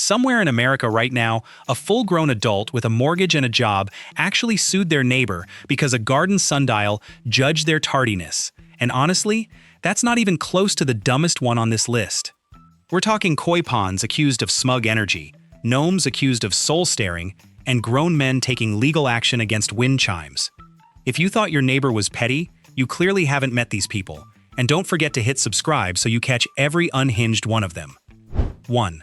Somewhere in America right now, a full-grown adult with a mortgage and a job actually sued their neighbor because a garden sundial judged their tardiness. And honestly, that's not even close to the dumbest one on this list. We're talking koi ponds accused of smug energy, gnomes accused of soul-staring, and grown men taking legal action against wind chimes. If you thought your neighbor was petty, you clearly haven't met these people. And don't forget to hit subscribe so you catch every unhinged one of them. 1.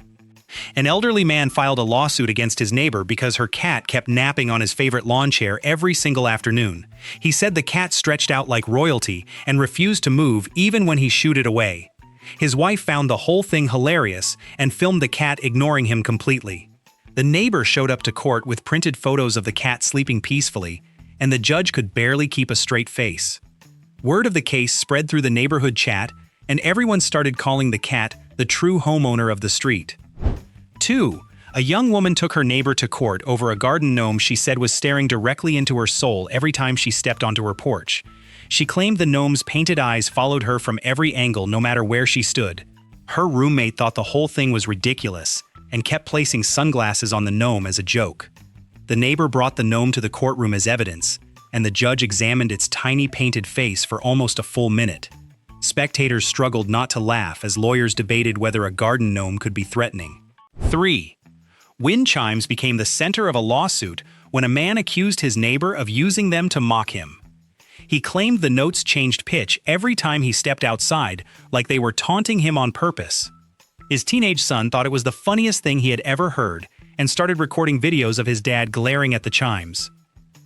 An elderly man filed a lawsuit against his neighbor because her cat kept napping on his favorite lawn chair every single afternoon. He said the cat stretched out like royalty and refused to move even when he shooed it away. His wife found the whole thing hilarious and filmed the cat ignoring him completely. The neighbor showed up to court with printed photos of the cat sleeping peacefully, and the judge could barely keep a straight face. Word of the case spread through the neighborhood chat, and everyone started calling the cat the true homeowner of the street. 2. A young woman took her neighbor to court over a garden gnome she said was staring directly into her soul every time she stepped onto her porch. She claimed the gnome's painted eyes followed her from every angle no matter where she stood. Her roommate thought the whole thing was ridiculous and kept placing sunglasses on the gnome as a joke. The neighbor brought the gnome to the courtroom as evidence, and the judge examined its tiny painted face for almost a full minute. Spectators struggled not to laugh as lawyers debated whether a garden gnome could be threatening. 3. Wind chimes became the center of a lawsuit when a man accused his neighbor of using them to mock him. He claimed the notes changed pitch every time he stepped outside, like they were taunting him on purpose. His teenage son thought it was the funniest thing he had ever heard and started recording videos of his dad glaring at the chimes.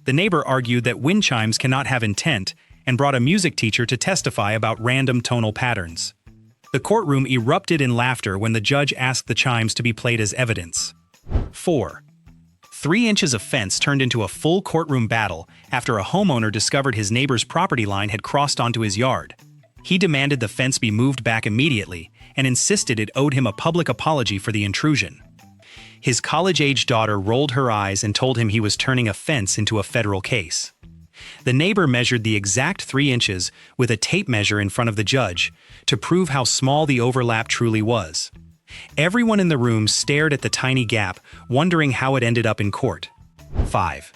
The neighbor argued that wind chimes cannot have intent and brought a music teacher to testify about random tonal patterns. The courtroom erupted in laughter when the judge asked the chimes to be played as evidence. 4. 3 inches of fence turned into a full courtroom battle after a homeowner discovered his neighbor's property line had crossed onto his yard. He demanded the fence be moved back immediately and insisted it owed him a public apology for the intrusion. His college-age daughter rolled her eyes and told him he was turning a fence into a federal case. The neighbor measured the exact 3 inches with a tape measure in front of the judge to prove how small the overlap truly was. Everyone in the room stared at the tiny gap, wondering how it ended up in court. 5.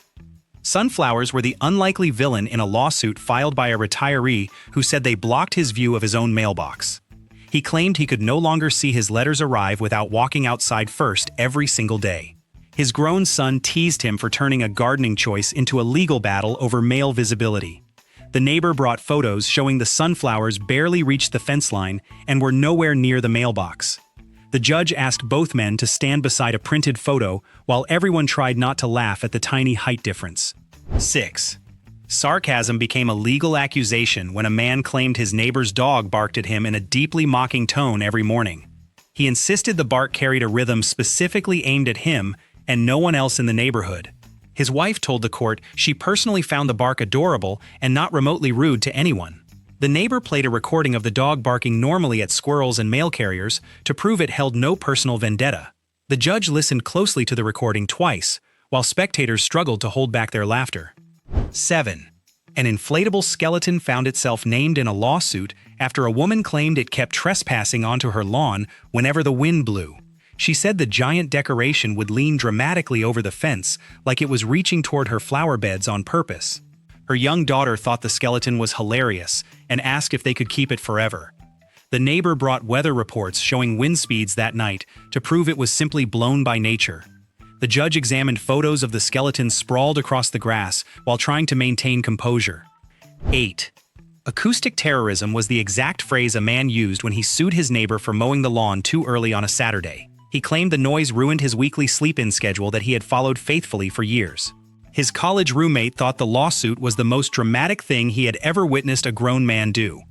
Sunflowers were the unlikely villain in a lawsuit filed by a retiree who said they blocked his view of his own mailbox. He claimed he could no longer see his letters arrive without walking outside first every single day. His grown son teased him for turning a gardening choice into a legal battle over mail visibility. The neighbor brought photos showing the sunflowers barely reached the fence line and were nowhere near the mailbox. The judge asked both men to stand beside a printed photo while everyone tried not to laugh at the tiny height difference. 6. Sarcasm became a legal accusation when a man claimed his neighbor's dog barked at him in a deeply mocking tone every morning. He insisted the bark carried a rhythm specifically aimed at him and no one else in the neighborhood. His wife told the court she personally found the bark adorable and not remotely rude to anyone. The neighbor played a recording of the dog barking normally at squirrels and mail carriers to prove it held no personal vendetta. The judge listened closely to the recording twice, while spectators struggled to hold back their laughter. 7. An inflatable skeleton found itself named in a lawsuit after a woman claimed it kept trespassing onto her lawn whenever the wind blew. She said the giant decoration would lean dramatically over the fence like it was reaching toward her flower beds on purpose. Her young daughter thought the skeleton was hilarious and asked if they could keep it forever. The neighbor brought weather reports showing wind speeds that night to prove it was simply blown by nature. The judge examined photos of the skeleton sprawled across the grass while trying to maintain composure. 8. Acoustic terrorism was the exact phrase a man used when he sued his neighbor for mowing the lawn too early on a Saturday. He claimed the noise ruined his weekly sleep-in schedule that he had followed faithfully for years. His college roommate thought the lawsuit was the most dramatic thing he had ever witnessed a grown man do.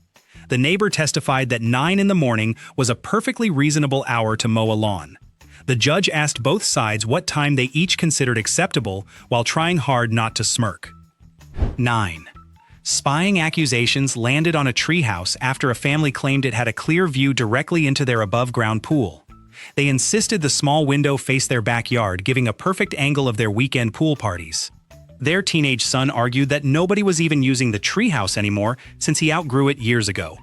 The neighbor testified that 9 in the morning was a perfectly reasonable hour to mow a lawn. The judge asked both sides what time they each considered acceptable while trying hard not to smirk. 9. Spying accusations landed on a treehouse after a family claimed it had a clear view directly into their above-ground pool. They insisted the small window face their backyard, giving a perfect angle of their weekend pool parties. Their teenage son argued that nobody was even using the treehouse anymore since he outgrew it years ago.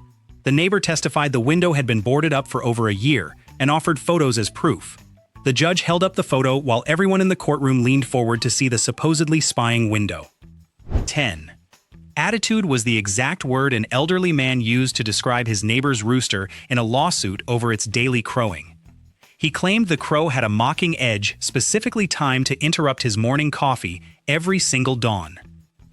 The neighbor testified the window had been boarded up for over a year and offered photos as proof. The judge held up the photo while everyone in the courtroom leaned forward to see the supposedly spying window. 10. Attitude was the exact word an elderly man used to describe his neighbor's rooster in a lawsuit over its daily crowing. He claimed the crow had a mocking edge specifically timed to interrupt his morning coffee every single dawn.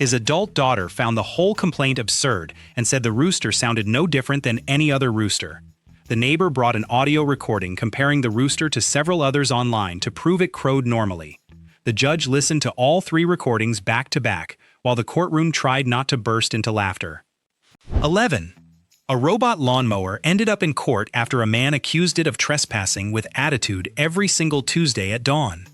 His adult daughter found the whole complaint absurd and said the rooster sounded no different than any other rooster. The neighbor brought an audio recording comparing the rooster to several others online to prove it crowed normally. The judge listened to all 3 recordings back to back, while the courtroom tried not to burst into laughter. 11. A robot lawnmower ended up in court after a man accused it of trespassing with attitude every single Tuesday at dawn.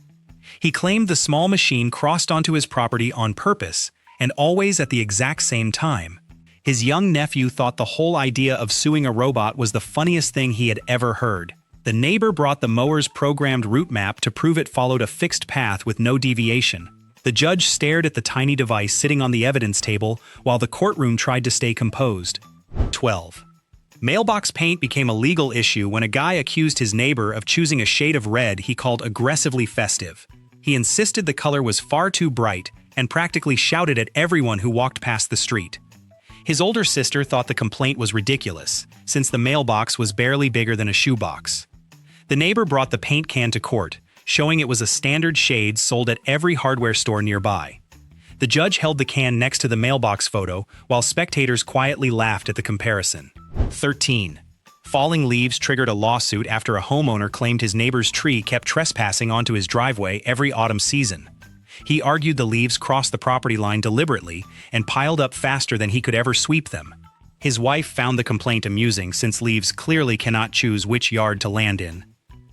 He claimed the small machine crossed onto his property on purpose, and always at the exact same time. His young nephew thought the whole idea of suing a robot was the funniest thing he had ever heard. The neighbor brought the mower's programmed route map to prove it followed a fixed path with no deviation. The judge stared at the tiny device sitting on the evidence table while the courtroom tried to stay composed. 12. Mailbox paint became a legal issue when a guy accused his neighbor of choosing a shade of red he called aggressively festive. He insisted the color was far too bright and practically shouted at everyone who walked past the street. His older sister thought the complaint was ridiculous, since the mailbox was barely bigger than a shoebox. The neighbor brought the paint can to court, showing it was a standard shade sold at every hardware store nearby. The judge held the can next to the mailbox photo, while spectators quietly laughed at the comparison. 13. Falling leaves triggered a lawsuit after a homeowner claimed his neighbor's tree kept trespassing onto his driveway every autumn season. He argued the leaves crossed the property line deliberately and piled up faster than he could ever sweep them. His wife found the complaint amusing since leaves clearly cannot choose which yard to land in.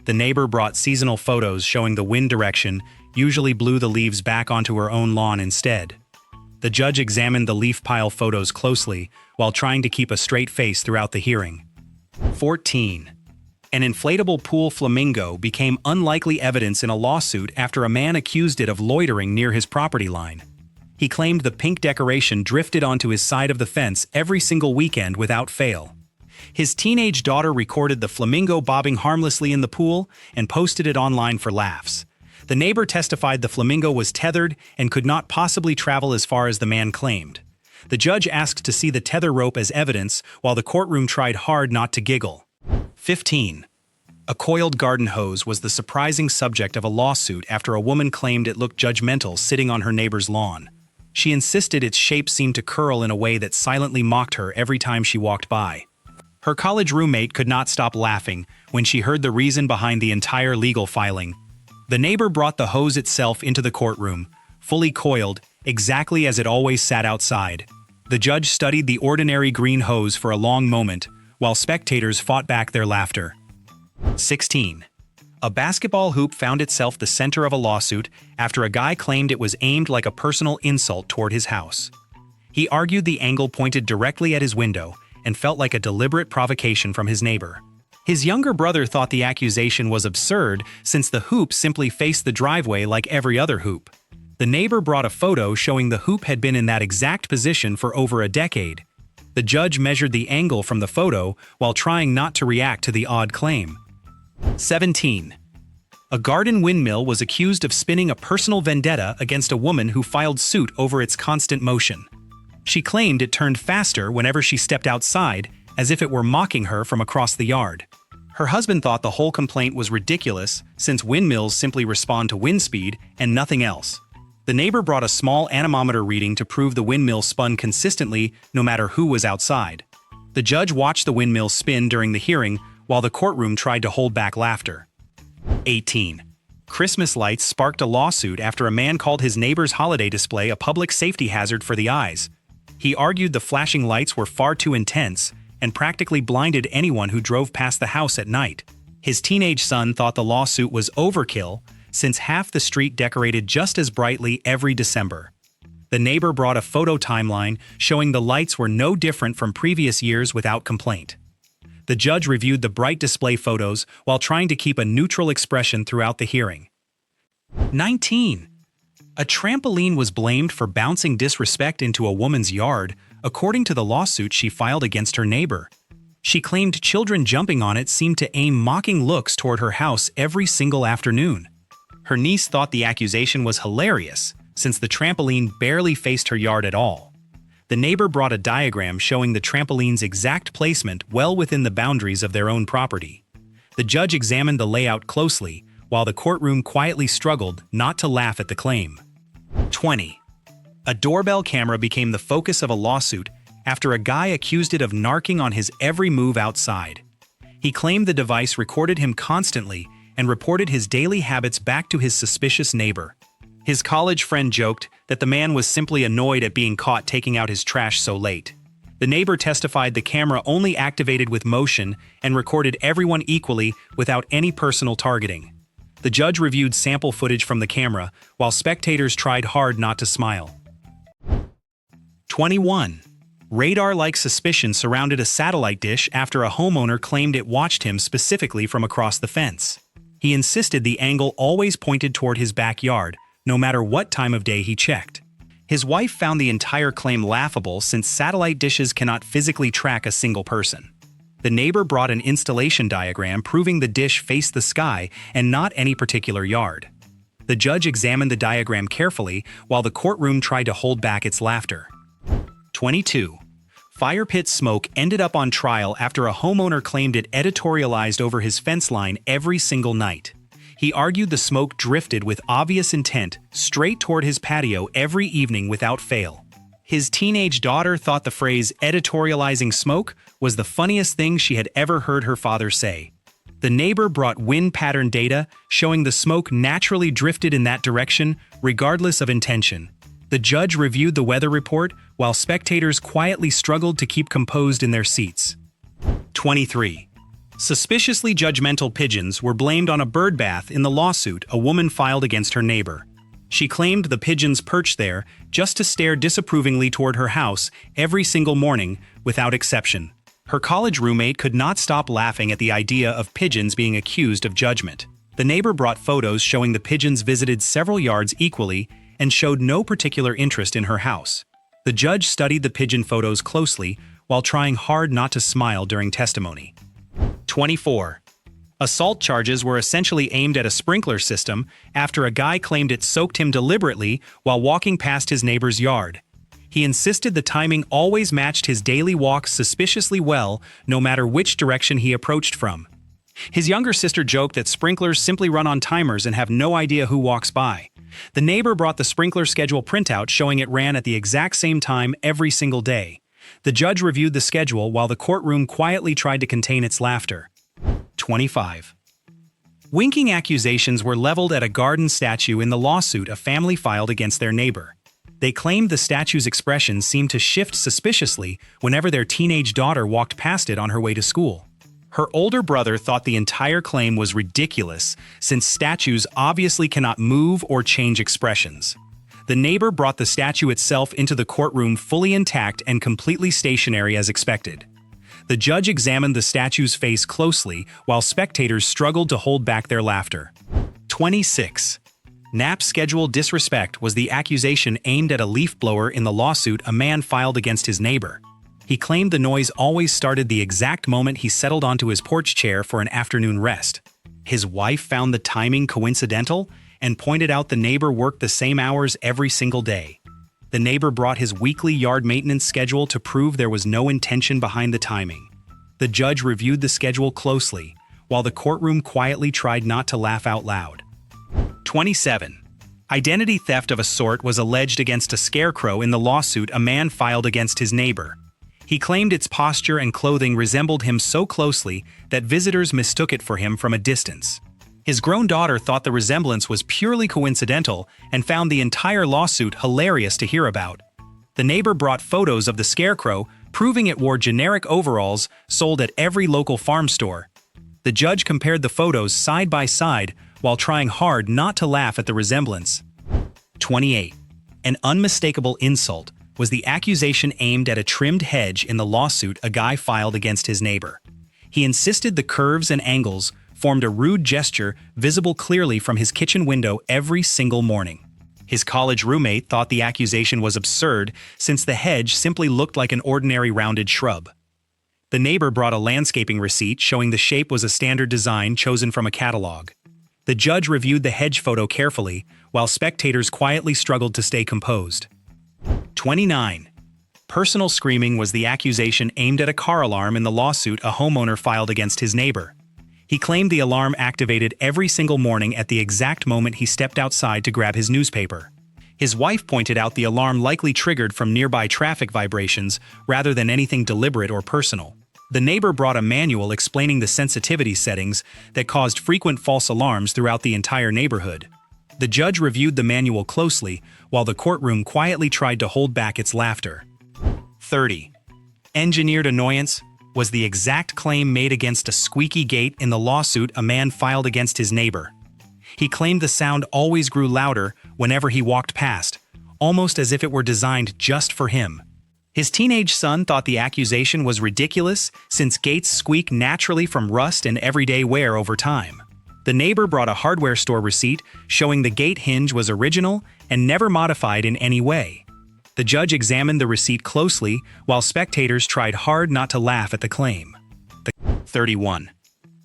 The neighbor brought seasonal photos showing the wind direction usually blew the leaves back onto her own lawn instead. The judge examined the leaf pile photos closely while trying to keep a straight face throughout the hearing. 14. An inflatable pool flamingo became unlikely evidence in a lawsuit after a man accused it of loitering near his property line. He claimed the pink decoration drifted onto his side of the fence every single weekend without fail. His teenage daughter recorded the flamingo bobbing harmlessly in the pool and posted it online for laughs. The neighbor testified the flamingo was tethered and could not possibly travel as far as the man claimed. The judge asked to see the tether rope as evidence, while the courtroom tried hard not to giggle. 15. A coiled garden hose was the surprising subject of a lawsuit after a woman claimed it looked judgmental sitting on her neighbor's lawn. She insisted its shape seemed to curl in a way that silently mocked her every time she walked by. Her college roommate could not stop laughing when she heard the reason behind the entire legal filing. The neighbor brought the hose itself into the courtroom, fully coiled, exactly as it always sat outside. The judge studied the ordinary green hose for a long moment, while spectators fought back their laughter. 16. A basketball hoop found itself the center of a lawsuit after a guy claimed it was aimed like a personal insult toward his house. He argued the angle pointed directly at his window and felt like a deliberate provocation from his neighbor. His younger brother thought the accusation was absurd since the hoop simply faced the driveway like every other hoop. The neighbor brought a photo showing the hoop had been in that exact position for over a decade. The judge measured the angle from the photo while trying not to react to the odd claim. 17. A garden windmill was accused of spinning a personal vendetta against a woman who filed suit over its constant motion. She claimed it turned faster whenever she stepped outside, as if it were mocking her from across the yard. Her husband thought the whole complaint was ridiculous since windmills simply respond to wind speed and nothing else. The neighbor brought a small anemometer reading to prove the windmill spun consistently no matter who was outside. The judge watched the windmill spin during the hearing while the courtroom tried to hold back laughter. 18. Christmas lights sparked a lawsuit after a man called his neighbor's holiday display a public safety hazard for the eyes. He argued the flashing lights were far too intense and practically blinded anyone who drove past the house at night. His teenage son thought the lawsuit was overkill since half the street decorated just as brightly every December. The neighbor brought a photo timeline showing the lights were no different from previous years without complaint. The judge reviewed the bright display photos while trying to keep a neutral expression throughout the hearing. 19. A trampoline was blamed for bouncing disrespect into a woman's yard, according to the lawsuit she filed against her neighbor. She claimed children jumping on it seemed to aim mocking looks toward her house every single afternoon. Her niece thought the accusation was hilarious, since the trampoline barely faced her yard at all. The neighbor brought a diagram showing the trampoline's exact placement well within the boundaries of their own property. The judge examined the layout closely, while the courtroom quietly struggled not to laugh at the claim. 20. A doorbell camera became the focus of a lawsuit after a guy accused it of narking on his every move outside. He claimed the device recorded him constantly and reported his daily habits back to his suspicious neighbor. His college friend joked that the man was simply annoyed at being caught taking out his trash so late. The neighbor testified the camera only activated with motion and recorded everyone equally without any personal targeting. The judge reviewed sample footage from the camera, while spectators tried hard not to smile. 21. Radar-like suspicion surrounded a satellite dish after a homeowner claimed it watched him specifically from across the fence. He insisted the angle always pointed toward his backyard, no matter what time of day he checked. His wife found the entire claim laughable since satellite dishes cannot physically track a single person. The neighbor brought an installation diagram proving the dish faced the sky and not any particular yard. The judge examined the diagram carefully while the courtroom tried to hold back its laughter. 22. Fire pit smoke ended up on trial after a homeowner claimed it editorialized over his fence line every single night. He argued the smoke drifted with obvious intent straight toward his patio every evening without fail. His teenage daughter thought the phrase editorializing smoke was the funniest thing she had ever heard her father say. The neighbor brought wind pattern data showing the smoke naturally drifted in that direction regardless of intention. The judge reviewed the weather report while spectators quietly struggled to keep composed in their seats. 23. Suspiciously judgmental pigeons were blamed on a bird bath in the lawsuit a woman filed against her neighbor. She claimed the pigeons perched there just to stare disapprovingly toward her house every single morning, without exception. Her college roommate could not stop laughing at the idea of pigeons being accused of judgment. The neighbor brought photos showing the pigeons visited several yards equally and showed no particular interest in her house. The judge studied the pigeon photos closely while trying hard not to smile during testimony. 24. Assault charges were essentially aimed at a sprinkler system after a guy claimed it soaked him deliberately while walking past his neighbor's yard. He insisted the timing always matched his daily walks suspiciously well, no matter which direction he approached from. His younger sister joked that sprinklers simply run on timers and have no idea who walks by. The neighbor brought the sprinkler schedule printout showing it ran at the exact same time every single day. The judge reviewed the schedule while the courtroom quietly tried to contain its laughter. 25. Winking accusations were leveled at a garden statue in the lawsuit a family filed against their neighbor. They claimed the statue's expression seemed to shift suspiciously whenever their teenage daughter walked past it on her way to school. Her older brother thought the entire claim was ridiculous since statues obviously cannot move or change expressions. The neighbor brought the statue itself into the courtroom fully intact and completely stationary as expected. The judge examined the statue's face closely while spectators struggled to hold back their laughter. 26. Nap schedule disrespect was the accusation aimed at a leaf blower in the lawsuit a man filed against his neighbor. He claimed the noise always started the exact moment he settled onto his porch chair for an afternoon rest. His wife found the timing coincidental and pointed out the neighbor worked the same hours every single day. The neighbor brought his weekly yard maintenance schedule to prove there was no intention behind the timing. The judge reviewed the schedule closely, while the courtroom quietly tried not to laugh out loud. 27. Identity theft of a sort was alleged against a scarecrow in the lawsuit a man filed against his neighbor. He claimed its posture and clothing resembled him so closely that visitors mistook it for him from a distance. His grown daughter thought the resemblance was purely coincidental and found the entire lawsuit hilarious to hear about. The neighbor brought photos of the scarecrow, proving it wore generic overalls sold at every local farm store. The judge compared the photos side by side while trying hard not to laugh at the resemblance. 28. An unmistakable insult was the accusation aimed at a trimmed hedge in the lawsuit a guy filed against his neighbor. He insisted the curves and angles formed a rude gesture visible clearly from his kitchen window every single morning. His college roommate thought the accusation was absurd since the hedge simply looked like an ordinary rounded shrub. The neighbor brought a landscaping receipt showing the shape was a standard design chosen from a catalog. The judge reviewed the hedge photo carefully, while spectators quietly struggled to stay composed. 29. Personal screaming was the accusation aimed at a car alarm in the lawsuit a homeowner filed against his neighbor. He claimed the alarm activated every single morning at the exact moment he stepped outside to grab his newspaper. His wife pointed out the alarm likely triggered from nearby traffic vibrations rather than anything deliberate or personal. The neighbor brought a manual explaining the sensitivity settings that caused frequent false alarms throughout the entire neighborhood. The judge reviewed the manual closely, while the courtroom quietly tried to hold back its laughter. 30. Engineered annoyance was the exact claim made against a squeaky gate in the lawsuit a man filed against his neighbor. He claimed the sound always grew louder whenever he walked past, almost as if it were designed just for him. His teenage son thought the accusation was ridiculous since gates squeak naturally from rust and everyday wear over time. The neighbor brought a hardware store receipt showing the gate hinge was original and never modified in any way. The judge examined the receipt closely while spectators tried hard not to laugh at the claim. 31.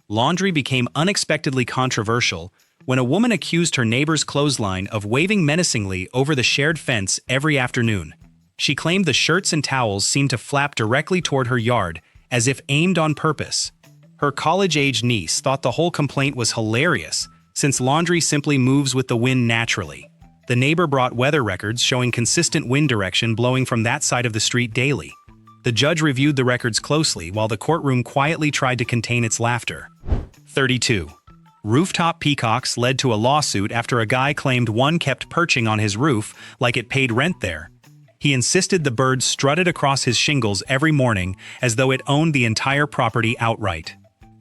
Laundry became unexpectedly controversial when a woman accused her neighbor's clothesline of waving menacingly over the shared fence every afternoon. She claimed the shirts and towels seemed to flap directly toward her yard, as if aimed on purpose. Her college-age niece thought the whole complaint was hilarious, since laundry simply moves with the wind naturally. The neighbor brought weather records showing consistent wind direction blowing from that side of the street daily. The judge reviewed the records closely while the courtroom quietly tried to contain its laughter. 32. Rooftop peacocks led to a lawsuit after a guy claimed one kept perching on his roof like it paid rent there. He insisted the bird strutted across his shingles every morning as though it owned the entire property outright.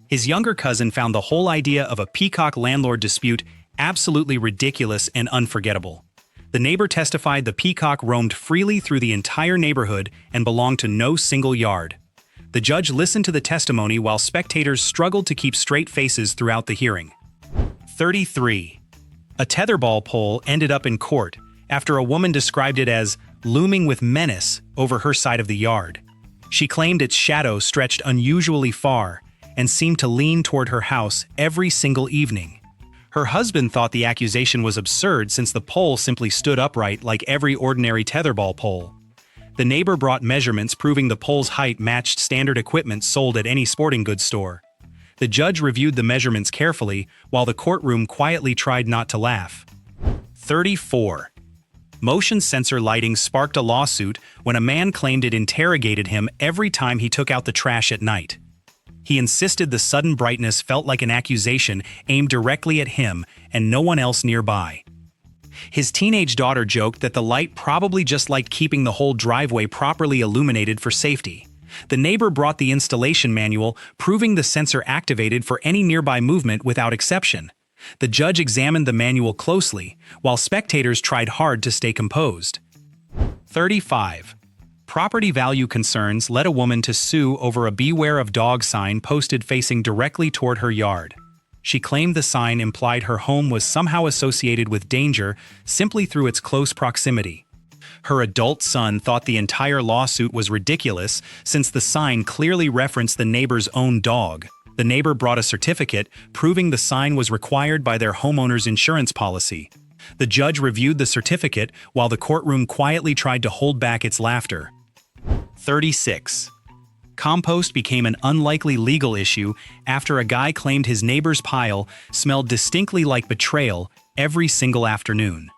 His younger cousin found the whole idea of a peacock landlord dispute absolutely ridiculous and unforgettable. The neighbor testified the peacock roamed freely through the entire neighborhood and belonged to no single yard. The judge listened to the testimony while spectators struggled to keep straight faces throughout the hearing. 33. A tetherball pole ended up in court after a woman described it as looming with menace over her side of the yard. She claimed its shadow stretched unusually far and seemed to lean toward her house every single evening. Her husband thought the accusation was absurd since the pole simply stood upright like every ordinary tetherball pole. The neighbor brought measurements proving the pole's height matched standard equipment sold at any sporting goods store. The judge reviewed the measurements carefully while the courtroom quietly tried not to laugh. 34. Motion sensor lighting sparked a lawsuit when a man claimed it interrogated him every time he took out the trash at night. He insisted the sudden brightness felt like an accusation aimed directly at him and no one else nearby. His teenage daughter joked that the light probably just liked keeping the whole driveway properly illuminated for safety. The neighbor brought the installation manual, proving the sensor activated for any nearby movement without exception. The judge examined the manual closely, while spectators tried hard to stay composed. 35. Property value concerns led a woman to sue over a "Beware of Dog" sign posted facing directly toward her yard. She claimed the sign implied her home was somehow associated with danger simply through its close proximity. Her adult son thought the entire lawsuit was ridiculous since the sign clearly referenced the neighbor's own dog. The neighbor brought a certificate proving the sign was required by their homeowner's insurance policy. The judge reviewed the certificate while the courtroom quietly tried to hold back its laughter. 36. Compost became an unlikely legal issue after a guy claimed his neighbor's pile smelled distinctly like betrayal every single afternoon.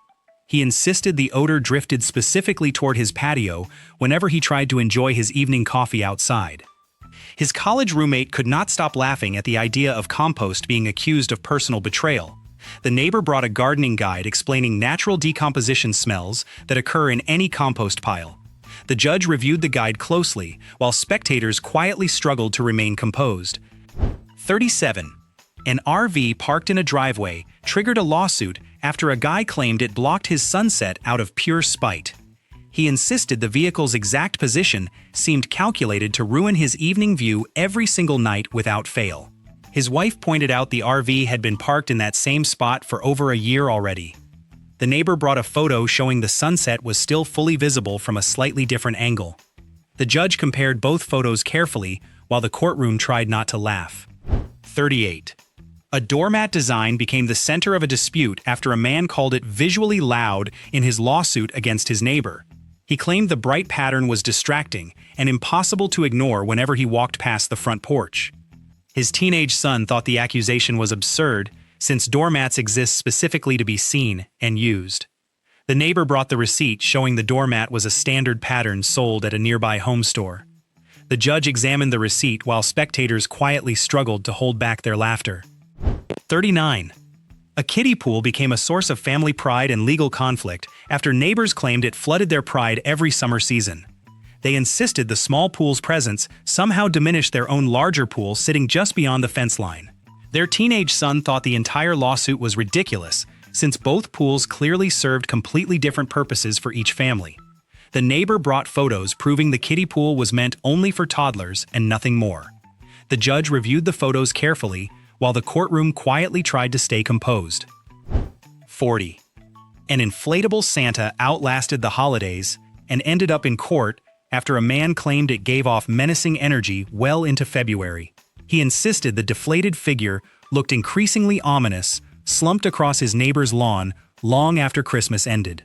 He insisted the odor drifted specifically toward his patio whenever he tried to enjoy his evening coffee outside. His college roommate could not stop laughing at the idea of compost being accused of personal betrayal. The neighbor brought a gardening guide explaining natural decomposition smells that occur in any compost pile. The judge reviewed the guide closely, while spectators quietly struggled to remain composed. 37. An RV parked in a driveway triggered a lawsuit after a guy claimed it blocked his sunset out of pure spite. He insisted the vehicle's exact position seemed calculated to ruin his evening view every single night without fail. His wife pointed out the RV had been parked in that same spot for over a year already. The neighbor brought a photo showing the sunset was still fully visible from a slightly different angle. The judge compared both photos carefully while the courtroom tried not to laugh. 38. A doormat design became the center of a dispute after a man called it visually loud in his lawsuit against his neighbor. He claimed the bright pattern was distracting and impossible to ignore whenever he walked past the front porch. His teenage son thought the accusation was absurd, since doormats exist specifically to be seen and used. The neighbor brought the receipt showing the doormat was a standard pattern sold at a nearby home store. The judge examined the receipt while spectators quietly struggled to hold back their laughter. 39. A kiddie pool became a source of family pride and legal conflict after neighbors claimed it flooded their pride every summer season. They insisted the small pool's presence somehow diminished their own larger pool sitting just beyond the fence line. Their teenage son thought the entire lawsuit was ridiculous, since both pools clearly served completely different purposes for each family. The neighbor brought photos proving the kiddie pool was meant only for toddlers and nothing more. The judge reviewed the photos carefully, while the courtroom quietly tried to stay composed. 40. An inflatable Santa outlasted the holidays and ended up in court after a man claimed it gave off menacing energy well into February. He insisted the deflated figure looked increasingly ominous, slumped across his neighbor's lawn long after Christmas ended.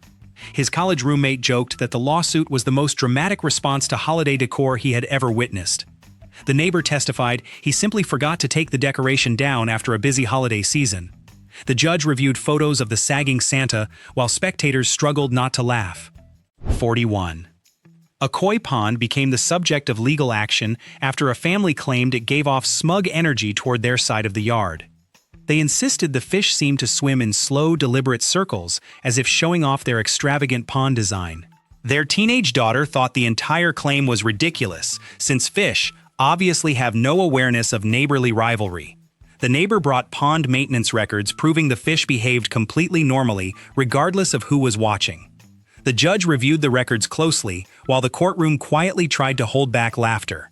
His college roommate joked that the lawsuit was the most dramatic response to holiday decor he had ever witnessed. The neighbor testified he simply forgot to take the decoration down after a busy holiday season. The judge reviewed photos of the sagging Santa while spectators struggled not to laugh. 41. A koi pond became the subject of legal action after a family claimed it gave off smug energy toward their side of the yard. They insisted the fish seemed to swim in slow, deliberate circles, as if showing off their extravagant pond design. Their teenage daughter thought the entire claim was ridiculous, since fish obviously have no awareness of neighborly rivalry. The neighbor brought pond maintenance records proving the fish behaved completely normally, regardless of who was watching. The judge reviewed the records closely, while the courtroom quietly tried to hold back laughter.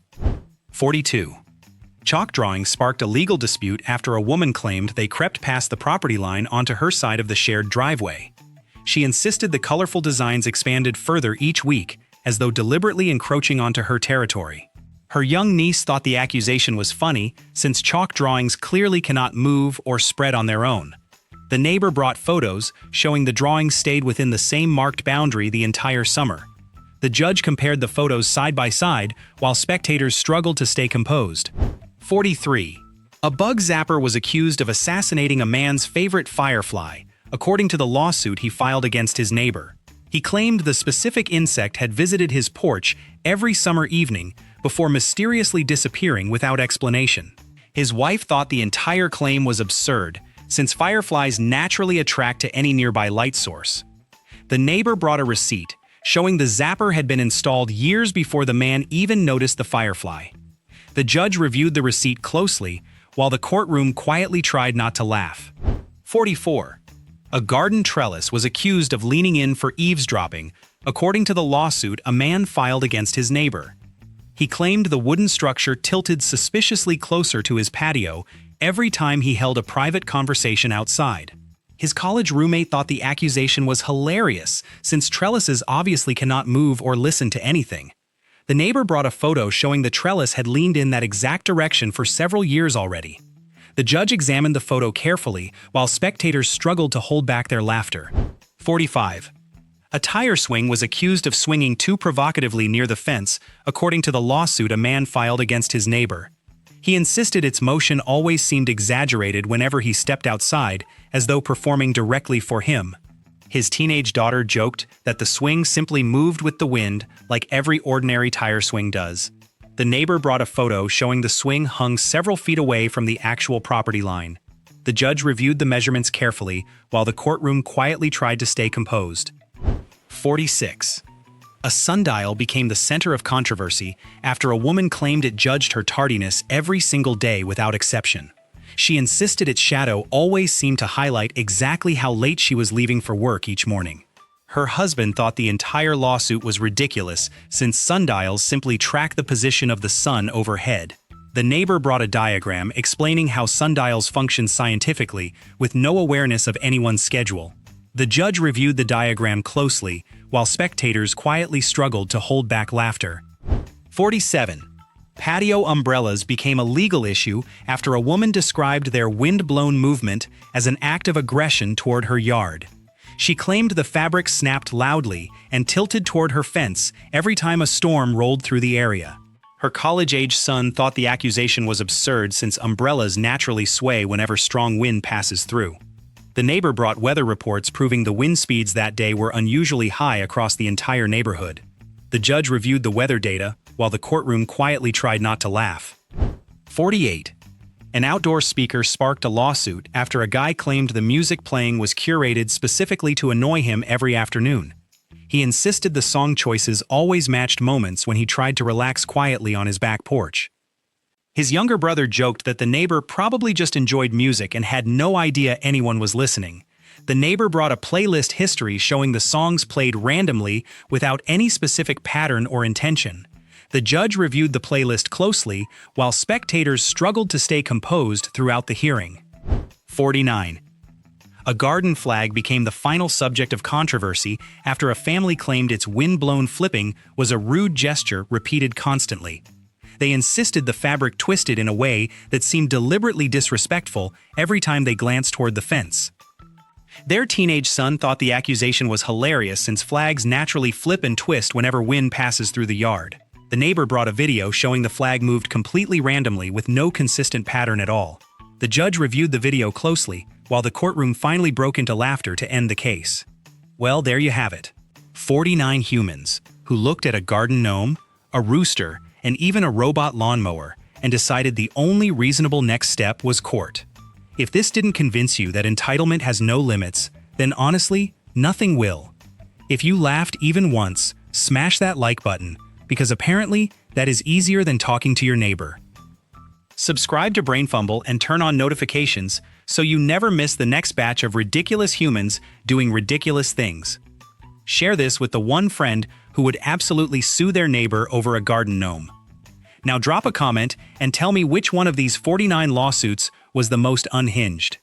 42. Chalk drawings sparked a legal dispute after a woman claimed they crept past the property line onto her side of the shared driveway. She insisted the colorful designs expanded further each week, as though deliberately encroaching onto her territory. Her young niece thought the accusation was funny, since chalk drawings clearly cannot move or spread on their own. The neighbor brought photos showing the drawings stayed within the same marked boundary the entire summer. The judge compared the photos side by side while spectators struggled to stay composed. 43. A bug zapper was accused of assassinating a man's favorite firefly, according to the lawsuit he filed against his neighbor. He claimed the specific insect had visited his porch every summer evening before mysteriously disappearing without explanation. His wife thought the entire claim was absurd, since fireflies naturally attract to any nearby light source. The neighbor brought a receipt showing the zapper had been installed years before the man even noticed the firefly. The judge reviewed the receipt closely, while the courtroom quietly tried not to laugh. 44. A garden trellis was accused of leaning in for eavesdropping, according to the lawsuit a man filed against his neighbor. He claimed the wooden structure tilted suspiciously closer to his patio every time he held a private conversation outside. His college roommate thought the accusation was hilarious, since trellises obviously cannot move or listen to anything. The neighbor brought a photo showing the trellis had leaned in that exact direction for several years already. The judge examined the photo carefully, while spectators struggled to hold back their laughter. 45. A tire swing was accused of swinging too provocatively near the fence, according to the lawsuit a man filed against his neighbor. He insisted its motion always seemed exaggerated whenever he stepped outside, as though performing directly for him. His teenage daughter joked that the swing simply moved with the wind, like every ordinary tire swing does. The neighbor brought a photo showing the swing hung several feet away from the actual property line. The judge reviewed the measurements carefully, while the courtroom quietly tried to stay composed. 46. A sundial became the center of controversy after a woman claimed it judged her tardiness every single day without exception. She insisted its shadow always seemed to highlight exactly how late she was leaving for work each morning. Her husband thought the entire lawsuit was ridiculous, since sundials simply track the position of the sun overhead. The neighbor brought a diagram explaining how sundials function scientifically, with no awareness of anyone's schedule. The judge reviewed the diagram closely, while spectators quietly struggled to hold back laughter. 47. Patio umbrellas became a legal issue after a woman described their wind-blown movement as an act of aggression toward her yard. She claimed the fabric snapped loudly and tilted toward her fence every time a storm rolled through the area. Her college-age son thought the accusation was absurd since umbrellas naturally sway whenever strong wind passes through. The neighbor brought weather reports proving the wind speeds that day were unusually high across the entire neighborhood. The judge reviewed the weather data, while the courtroom quietly tried not to laugh. 48. An outdoor speaker sparked a lawsuit after a guy claimed the music playing was curated specifically to annoy him every afternoon. He insisted the song choices always matched moments when he tried to relax quietly on his back porch. His younger brother joked that the neighbor probably just enjoyed music and had no idea anyone was listening. The neighbor brought a playlist history showing the songs played randomly without any specific pattern or intention. The judge reviewed the playlist closely, while spectators struggled to stay composed throughout the hearing. 49. A garden flag became the final subject of controversy after a family claimed its wind-blown flipping was a rude gesture repeated constantly. They insisted the fabric twisted in a way that seemed deliberately disrespectful every time they glanced toward the fence. Their teenage son thought the accusation was hilarious since flags naturally flip and twist whenever wind passes through the yard. The neighbor brought a video showing the flag moved completely randomly with no consistent pattern at all. The judge reviewed the video closely, while the courtroom finally broke into laughter to end the case. Well, there you have it. 49 humans who looked at a garden gnome, a rooster, and even a robot lawnmower and decided the only reasonable next step was court. If this didn't convince you that entitlement has no limits, then honestly, nothing will. If you laughed even once, smash that like button, because apparently that is easier than talking to your neighbor. Subscribe to BrainFumble and turn on notifications so you never miss the next batch of ridiculous humans doing ridiculous things. Share this with the one friend who would absolutely sue their neighbor over a garden gnome. Now drop a comment and tell me which one of these 49 lawsuits was the most unhinged.